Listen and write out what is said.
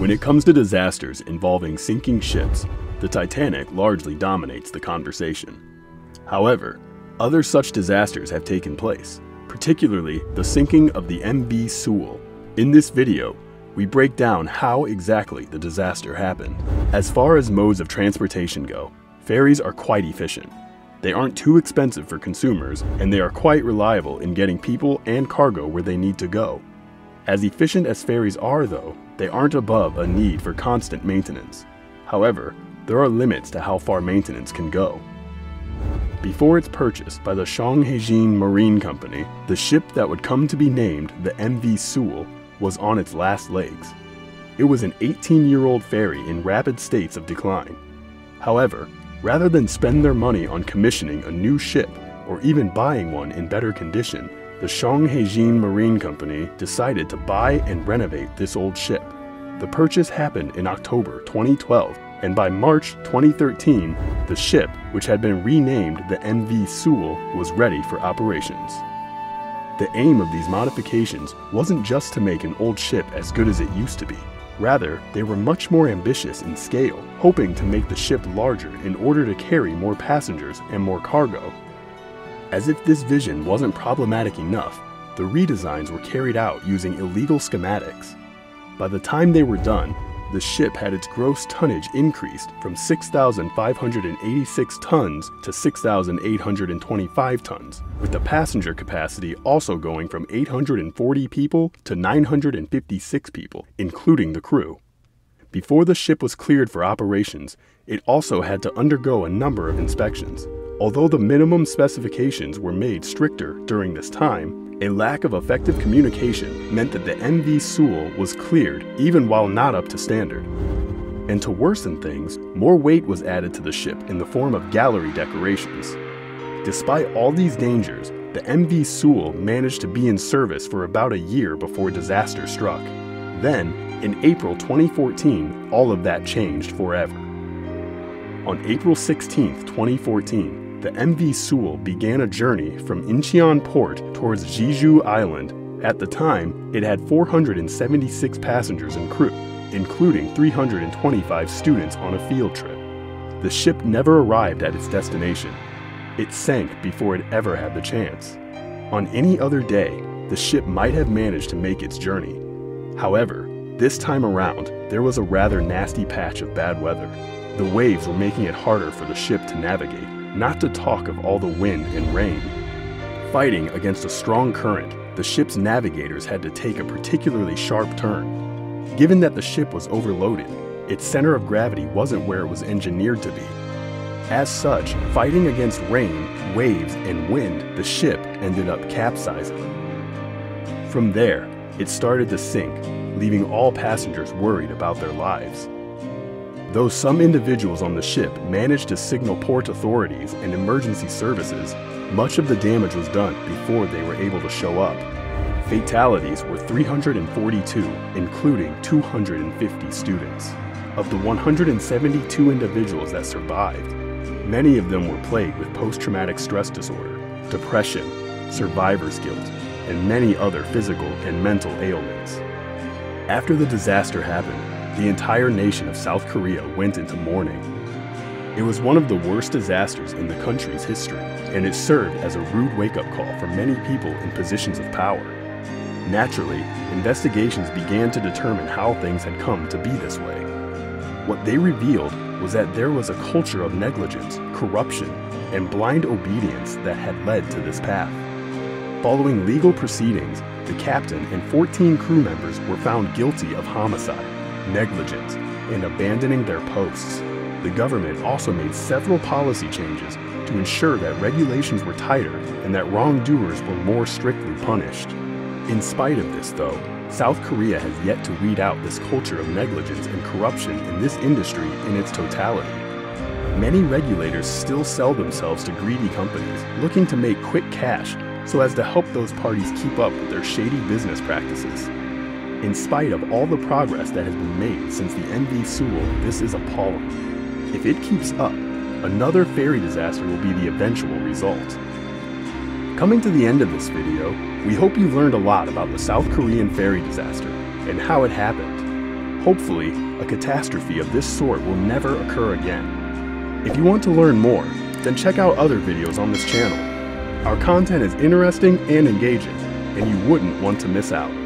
When it comes to disasters involving sinking ships, the Titanic largely dominates the conversation. However, other such disasters have taken place, particularly the sinking of the MV Sewol. In this video, we break down how exactly the disaster happened. As far as modes of transportation go, ferries are quite efficient. They aren't too expensive for consumers, and they are quite reliable in getting people and cargo where they need to go. As efficient as ferries are, though, they aren't above a need for constant maintenance. However, there are limits to how far maintenance can go. Before its purchase by the Shanghai Marine Company, the ship that would come to be named the MV Sewol was on its last legs. It was an 18-year-old ferry in rapid states of decline. However, rather than spend their money on commissioning a new ship or even buying one in better condition, the Shanghai Marine Company decided to buy and renovate this old ship. The purchase happened in October 2012, and by March 2013, the ship, which had been renamed the MV Sewol, was ready for operations. The aim of these modifications wasn't just to make an old ship as good as it used to be. Rather, they were much more ambitious in scale, hoping to make the ship larger in order to carry more passengers and more cargo. As if this vision wasn't problematic enough, the redesigns were carried out using illegal schematics. By the time they were done, the ship had its gross tonnage increased from 6,586 tons to 6,825 tons, with the passenger capacity also going from 840 people to 956 people, including the crew. Before the ship was cleared for operations, it also had to undergo a number of inspections. Although the minimum specifications were made stricter during this time, a lack of effective communication meant that the MV Sewol was cleared even while not up to standard. And to worsen things, more weight was added to the ship in the form of gallery decorations. Despite all these dangers, the MV Sewol managed to be in service for about a year before disaster struck. Then, in April 2014, all of that changed forever. On April 16, 2014, the MV Sewol began a journey from Incheon Port towards Jeju Island. At the time, it had 476 passengers and crew, including 325 students on a field trip. The ship never arrived at its destination. It sank before it ever had the chance. On any other day, the ship might have managed to make its journey. However, this time around, there was a rather nasty patch of bad weather. The waves were making it harder for the ship to navigate, not to talk of all the wind and rain. Fighting against a strong current, the ship's navigators had to take a particularly sharp turn. Given that the ship was overloaded, its center of gravity wasn't where it was engineered to be. As such, fighting against rain, waves, and wind, the ship ended up capsizing. From there, it started to sink, leaving all passengers worried about their lives. Though some individuals on the ship managed to signal port authorities and emergency services, much of the damage was done before they were able to show up. Fatalities were 342, including 250 students. Of the 172 individuals that survived, many of them were plagued with post-traumatic stress disorder, depression, survivor's guilt, and many other physical and mental ailments. After the disaster happened, the entire nation of South Korea went into mourning. It was one of the worst disasters in the country's history, and it served as a rude wake-up call for many people in positions of power. Naturally, investigations began to determine how things had come to be this way. What they revealed was that there was a culture of negligence, corruption, and blind obedience that had led to this path. Following legal proceedings, the captain and 14 crew members were found guilty of homicide, negligence, and abandoning their posts. The government also made several policy changes to ensure that regulations were tighter and that wrongdoers were more strictly punished. In spite of this, though, South Korea has yet to weed out this culture of negligence and corruption in this industry in its totality. Many regulators still sell themselves to greedy companies looking to make quick cash so as to help those parties keep up with their shady business practices. In spite of all the progress that has been made since the MV Sewol, this is appalling. If it keeps up, another ferry disaster will be the eventual result. Coming to the end of this video, we hope you've learned a lot about the South Korean ferry disaster and how it happened. Hopefully, a catastrophe of this sort will never occur again. If you want to learn more, then check out other videos on this channel. Our content is interesting and engaging, and you wouldn't want to miss out.